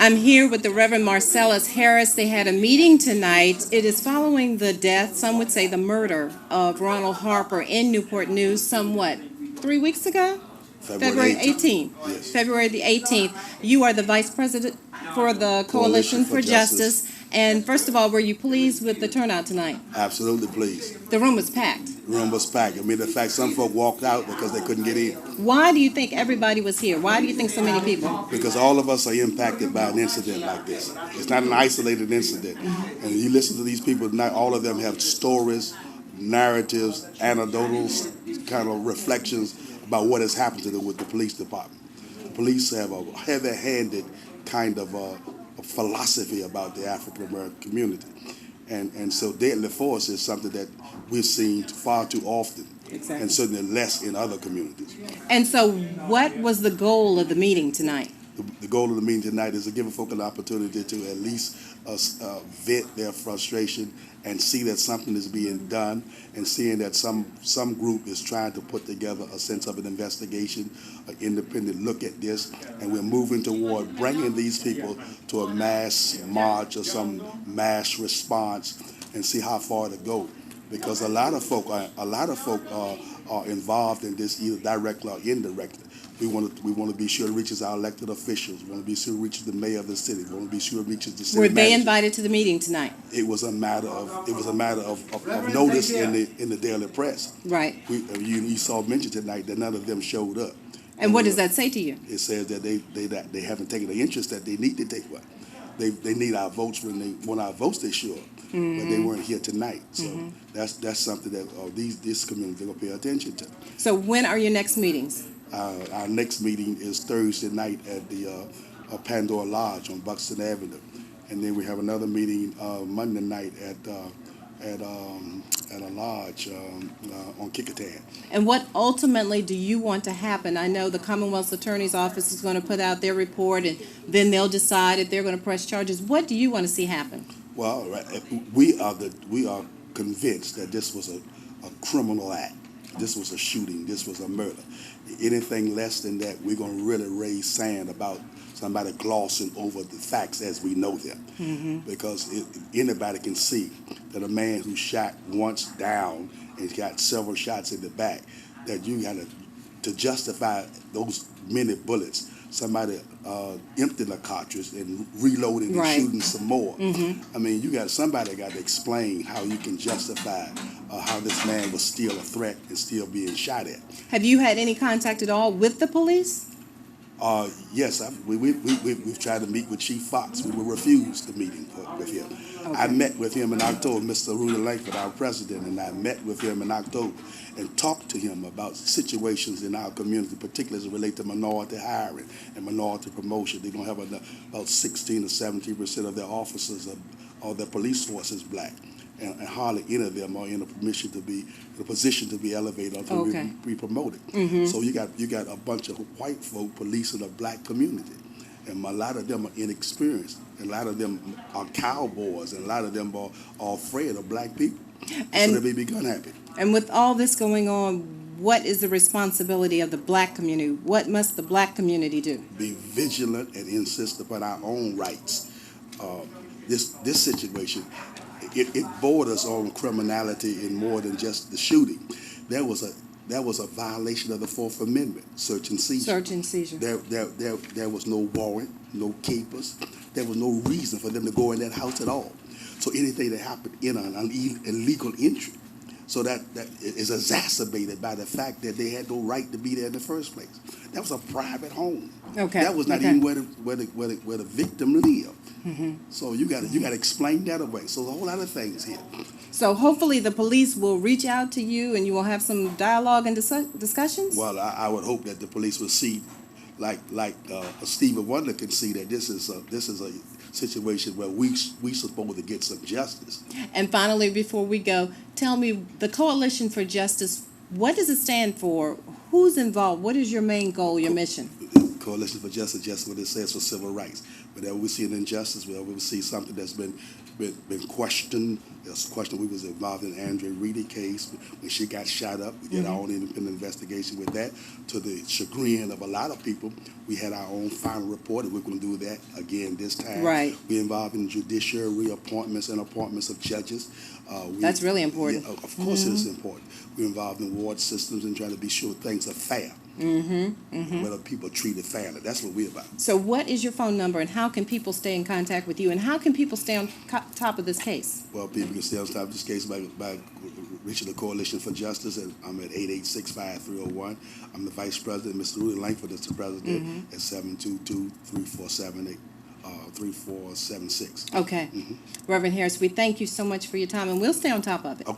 I'm here with the Reverend Marcellus Harris. They had a meeting tonight. It is following the death, some would say the murder, of Ronald Harper in Newport News, somewhat 3 weeks ago? February 18th. Yes. February the 18th. You are the Vice President for the Coalition for Justice. And first of all, were you pleased with the turnout tonight? Absolutely pleased. The room was packed. The room was packed. I mean, the fact some folk walked out because they couldn't get in. Why do you think everybody was here? Why do you think so many people? Because all of us are impacted by an incident like this. It's not an isolated incident. And you listen to these people, not all of them have stories, narratives, anecdotals, kind of reflections about what has happened to them with the police department. The police have a heavy-handed kind of a philosophy about the African American community. And so deadly force is something that we've seen far too often. Exactly. And certainly less in other communities. And so what was the goal of the meeting tonight? The goal of the meeting tonight is to give folk an opportunity to at least vent their frustration and see that something is being done, and seeing that some group is trying to put together a sense of an investigation, an independent look at this, and we're moving toward bringing these people to a mass march or some mass response and see how far to go. Because a lot of folk are involved in this either directly or indirectly. We want to be sure it reaches our elected officials. We want to be sure it reaches the mayor of the city. We want to be sure it reaches the city Were they manager. invited to the meeting tonight? It was a matter of notice in the daily press. Right. You saw mentioned tonight that none of them showed up. And what does that say to you? It says that they haven't taken the interest that they need to take. One. They need our votes. When they want our votes, they show up. Mm-hmm. But they weren't here tonight. So that's something that this community will pay attention to. So when are your next meetings? Our next meeting is Thursday night at the Pandora Lodge on Buxton Avenue, and then we have another meeting Monday night at a lodge on Kickertan. And what ultimately do you want to happen? I know the Commonwealth's Attorney's Office is going to put out their report, and then they'll decide if they're going to press charges. What do you want to see happen? Well, we are convinced that this was a criminal act. This was a shooting. This was a murder. Anything less than that, we're going to really raise sand about somebody glossing over the facts as we know them. Mm-hmm. Because anybody can see that a man who shot once down and got several shots in the back, that you got to justify those many bullets, somebody emptying a cartridge and reloading and shooting some more. Mm-hmm. I mean, somebody got to explain how you can justify how this man was still a threat and still being shot at. Have you had any contact at all with the police? Yes, we've tried to meet with Chief Fox. We were refused the meeting with him. Okay. I met with him in October, Mr. Rudy Langford, our president, and I met with him in October and talked to him about situations in our community, particularly as it relates to minority hiring and minority promotion. They're going to have about 16 or 17% of their officers or their police force is black. And hardly any of them are in a position to be elevated or to be promoted. Mm-hmm. So you got a bunch of white folk policing a black community, and a lot of them are inexperienced, and a lot of them are cowboys, and a lot of them are afraid of black people. And so they may be gun happy. And with all this going on, what is the responsibility of the black community? What must the black community do? Be vigilant and insist upon our own rights. This situation. It borders on criminality in more than just the shooting. There was a violation of the Fourth Amendment, search and seizure. Search and seizure. There was no warrant, no capers. There was no reason for them to go in that house at all. So anything that happened in an illegal entry, so that is exacerbated by the fact that they had no right to be there in the first place. That was a private home. Okay. That was not even where the victim lived. Mm-hmm. So you got to explain that away. So a whole lot of things here. So hopefully the police will reach out to you and you will have some dialogue and discussions. Well, I would hope that the police will see, like Stevie Wonder can see, that this is a situation where we supposed to get some justice. And finally, before we go, tell me, the Coalition for Justice, what does it stand for? Who's involved? What is your main goal, your mission? Coalition for Justice, just what it says for civil rights. Whenever we see an injustice, whenever we see something that's been been questioned. There's a question. We was involved in Andre Reedy case when she got shot up. We did our own independent investigation with that. To the chagrin of a lot of people, we had our own final report, and we're going to do that again this time. Right. We're involved in judiciary reappointments and appointments of judges. That's really important. Yeah, of course, it is important. We're involved in ward systems and trying to be sure things are fair. Whether people are treated fairly. That's what we're about. So what is your phone number, and how can people stay in contact with you, and how can people stay on top of this case? Well, people can stay on top of this case by reaching the Coalition for Justice, and I'm at 886-5301. I'm the Vice President. Mr. Rudy Langford is the President at 722-3476. Okay. Reverend Harris, we thank you so much for your time, and we'll stay on top of it.